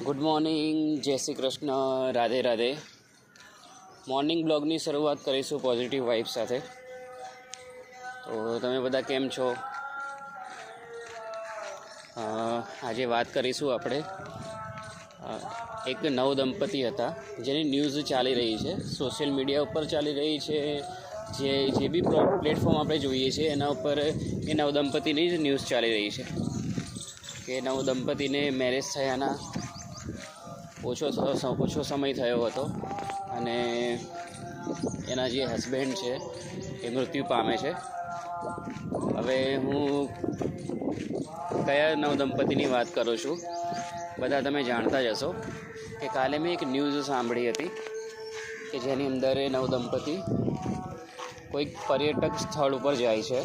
Good morning, જય Shri Krishna, Radhe Radhe. Morning બ્લોગની શરૂઆત કરીશું પોઝિટિવ વાઇબ સાથે. તો તમે બધા કેમ છો? આજે વાત કરીશું આપણે એક નવ દંપતી હતા જેની ન્યૂઝ ચાલી રહી છે, સોશિયલ મીડિયા ઉપર ચાલી રહી છે. જે બી પ્લેટફોર્મ આપણે જોઈએ છીએ એના ઉપર એ નવ દંપતીની જ ન્યૂઝ ચાલી રહી છે કે નવ દંપતીને મેરેજ થયાના ઓછો સમય થયો હતો અને એના જે હસબન્ડ છે એ મૃત્યુ પામે છે. હવે હું કયા નવ દંપતીની વાત કરું છું બધા તમે જાણતા જ હશો કે કાલે મેં એક ન્યૂઝ સાંભળી હતી કે જેની અંદર એ નવ દંપતી કોઈક પર્યટક સ્થળ ઉપર જાય છે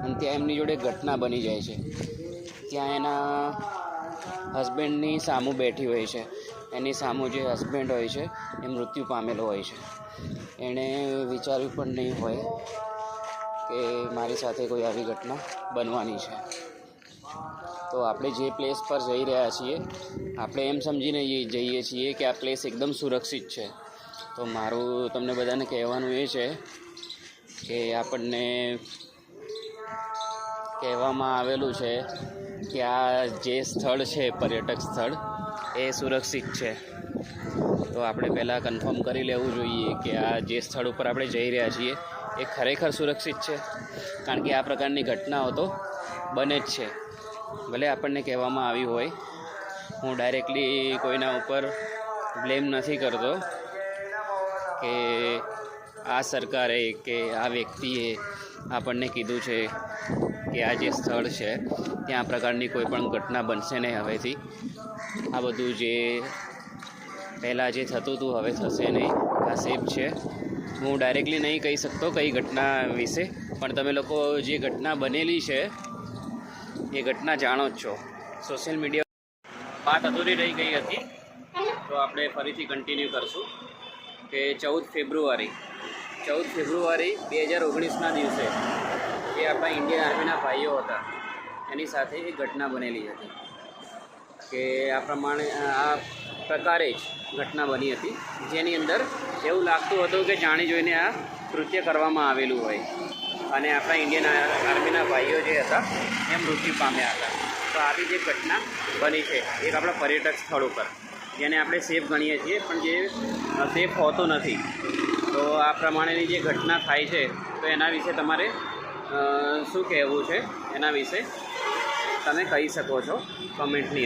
અને ત્યાં એમની જોડે ઘટના બની જાય છે. ત્યાં એના હસબન્ડની સામું બેઠી હોય છે, એની સામું જે હસબન્ડ હોય છે એ મૃત્યુ પામેલો હોય છે. એણે વિચાર્યું પણ નહીં હોય કે મારી સાથે કોઈ આવી ઘટના બનવાની છે. તો આપણે જે પ્લેસ પર જઈ રહ્યા છીએ આપણે એમ સમજીને જઈએ છીએ કે આ પ્લેસ એકદમ સુરક્ષિત છે. તો મારું તમને બધાને કહેવાનું એ છે કે આપણને કહેવામાં આવેલું છે કે આ જે સ્થળ છે પર્યટક સ્થળ એ સુરક્ષિત છે. તો આપણે પહેલાં કન્ફર્મ કરી લેવું જોઈએ કે આ જે સ્થળ ઉપર આપણે જઈ રહ્યા છીએ એ ખરેખર સુરક્ષિત છે, કારણ કે આ પ્રકારની ઘટનાઓ તો બને જ છે. ભલે આપણને કહેવામાં આવ્યું હોય, હું ડાયરેક્ટલી કોઈના ઉપર બ્લેમ નથી કરતો કે આ સરકારે કે આ વ્યક્તિએ આપણને કીધું છે કે આ જે સ્થળ છે ત્યાં આ પ્રકારની કોઈ પણ ઘટના બનશે નહીં હવેથી. આ બધું જે પહેલાં જે થતું હતું હવે થશે નહીં, આ સેફ છે. હું ડાયરેક્ટલી નહીં કહી શકતો કઈ ઘટના વિશે, પણ તમે લોકો જે ઘટના બનેલી છે એ ઘટના જાણો જ છો. સોશિયલ મીડિયા વાત અધૂરી રહી ગઈ હતી તો આપણે ફરીથી કન્ટિન્યુ કરશું કે 14 ફેબ્રુઆરી 2019ના દિવસે જે આપણા ઇન્ડિયન આર્મીના ભાઈઓ હતા એની સાથે એક ઘટના બનેલી હતી કે આ પ્રકારે જ ઘટના બની હતી, જેની અંદર એવું લાગતું હતું કે જાણી જોઈને આ કૃત્ય કરવામાં આવેલું હોય અને આપણા ઇન્ડિયન આર્મીના ભાઈઓ જે હતા એ મૃત્યુ પામ્યા હતા. તો આવી જે ઘટના બની છે એક આપણા પર્યટક સ્થળ ઉપર, જેને આપણે સેફ ગણીએ છીએ પણ જે સેફ હોતું નથી. તો આ પ્રમાણેની જે ઘટના થાય છે તો એના વિશે તમારે શું કહેવું છે એના વિશે તમે કહી શકો છો કમેન્ટની અંદર.